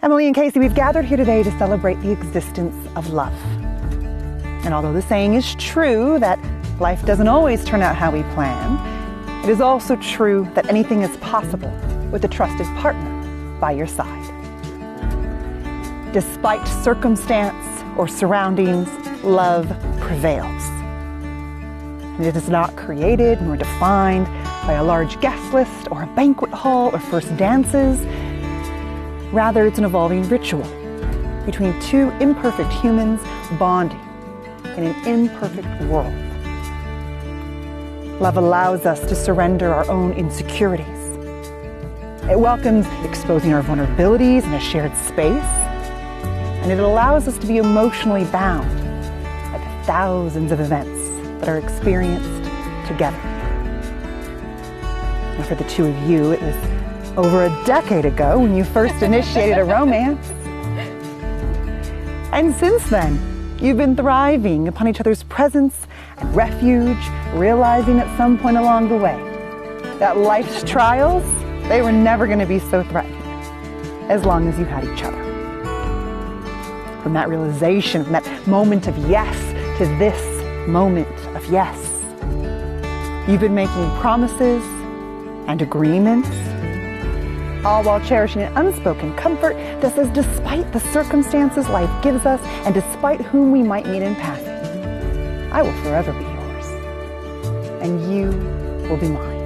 Emily and Casey, we've gathered here today to celebrate the existence of love. And although the saying is true that life doesn't always turn out how we plan, it is also true that anything is possible with a trusted partner by your side. Despite circumstance or surroundings, love prevails. And it is not created nor defined by a large guest list or a banquet hall or first dances. Rather, it's an evolving ritual between two imperfect humans bonding in an imperfect world. Love allows us to surrender our own insecurities. It welcomes exposing our vulnerabilities in a shared space, and it allows us to be emotionally bound by the thousands of events that are experienced together. And for the two of you, it was over a decade ago when you first initiated a romance. And since then, you've been thriving upon each other's presence and refuge, realizing at some point along the way that life's trials, they were never going to be so threatening as long as you had each other. From that realization, from that moment of yes to this moment of yes, you've been making promises and agreements, all while cherishing an unspoken comfort that says despite the circumstances life gives us and despite whom we might meet in passing, I will forever be yours, and you will be mine.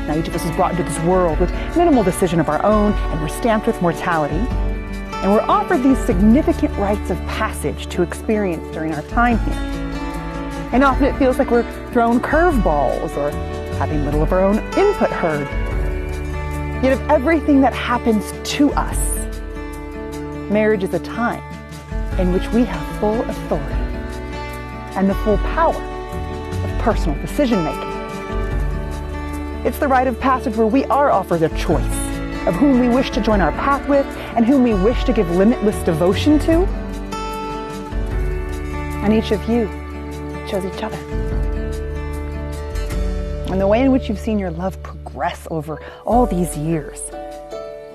Now each of us is brought into this world with minimal decision of our own, and we're stamped with mortality, and we're offered these significant rites of passage to experience during our time here. And often it feels like we're thrown curveballs or having little of our own input heard. Yet of everything that happens to us, marriage is a time in which we have full authority and the full power of personal decision-making. It's the rite of passage where we are offered a choice of whom we wish to join our path with and whom we wish to give limitless devotion to. And each of you chose each other. And the way in which you've seen your love progress over all these years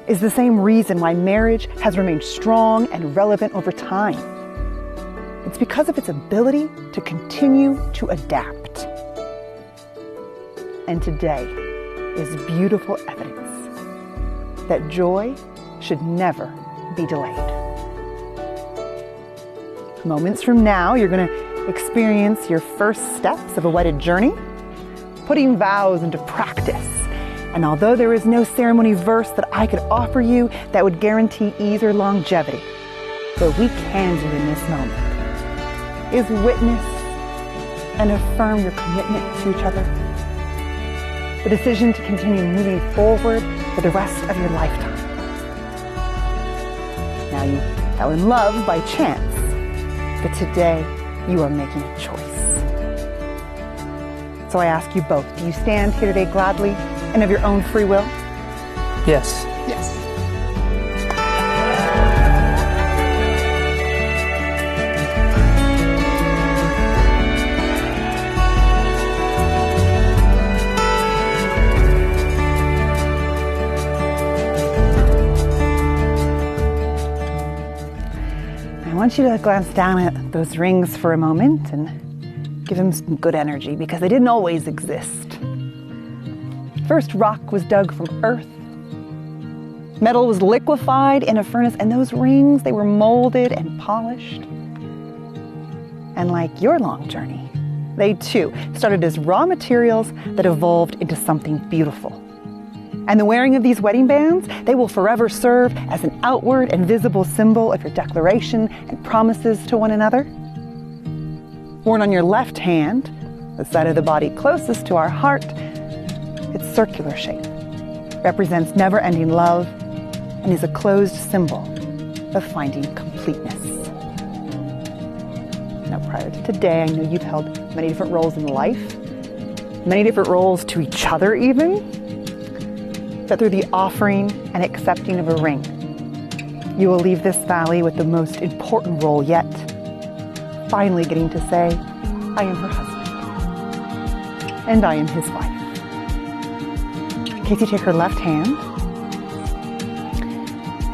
is the same reason why marriage has remained strong and relevant over time. It's because of its ability to continue to adapt. And today is beautiful evidence that joy should never be delayed. Moments from now, you're going to experience your first steps of a wedded journey, putting vows into practice. And although there is no ceremony verse that I could offer you that would guarantee ease or longevity, what we can do in this moment is witness and affirm your commitment to each other, the decision to continue moving forward for the rest of your lifetime. Now you fell in love by chance, but today you are making a choice. So I ask you both, do you stand here today gladly and of your own free will? Yes. Yes. I want you to glance down at those rings for a moment and give them some good energy, because they didn't always exist. First, rock was dug from earth. Metal was liquefied in a furnace, and those rings, they were molded and polished. And like your long journey, they too started as raw materials that evolved into something beautiful. And the wearing of these wedding bands, they will forever serve as an outward and visible symbol of your declaration and promises to one another. Worn on your left hand, the side of the body closest to our heart, its circular shape represents never-ending love and is a closed symbol of finding completeness. Now, prior to today, I know you've held many different roles in life, many different roles to each other even, but through the offering and accepting of a ring, you will leave this valley with the most important role yet, finally getting to say, I am her husband, and I am his wife. Casey, take her left hand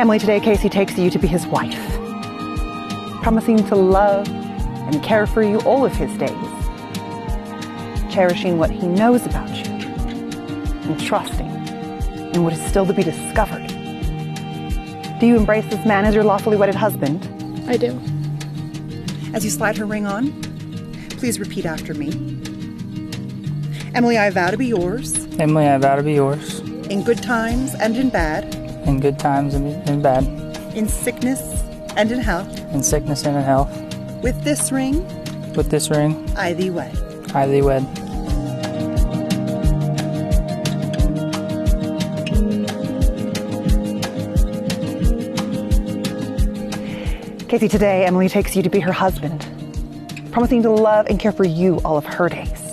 Emily, today Casey takes you to be his wife, promising to love and care for you all of his days, cherishing what he knows about you, and trusting in what is still to be discovered. Do you embrace this man as your lawfully wedded husband? I do. As you slide her ring on, please repeat after me. Emily, I vow to be yours. Emily, I vow to be yours. In good times and in bad. In good times and in bad. In sickness and in health. In sickness and in health. With this ring. With this ring. I thee wed. I thee wed. Casey, today Emily takes you to be her husband, promising to love and care for you all of her days,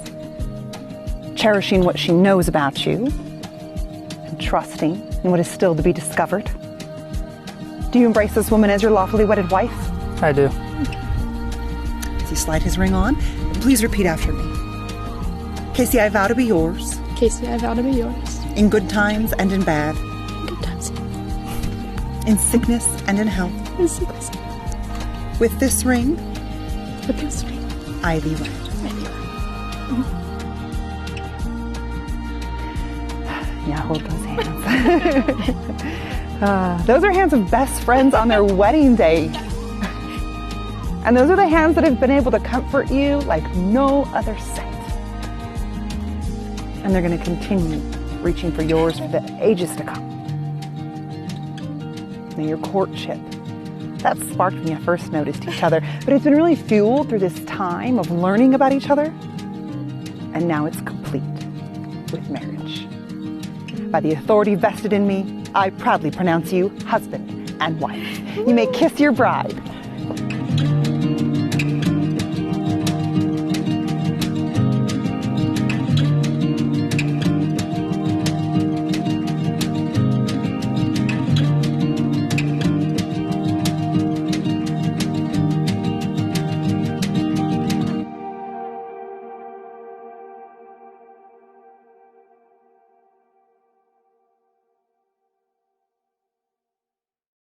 cherishing what she knows about you, and trusting in what is still to be discovered. Do you embrace this woman as your lawfully wedded wife? I do. As you slide his ring on, please repeat after me. Casey, I vow to be yours. Casey, I vow to be yours. In good times and in bad. In good times. In sickness and in health. In sickness. With this ring. With this ring. I thee wed. I thee wed. Yeah, hold those hands. Those are hands of best friends on their wedding day. And those are the hands that have been able to comfort you like no other sight. And they're going to continue reaching for yours for the ages to come. May your courtship, that sparked when you first noticed each other, but it's been really fueled through this time of learning about each other. And now it's complete with marriage. By the authority vested in me, I proudly pronounce you husband and wife. You may kiss your bride.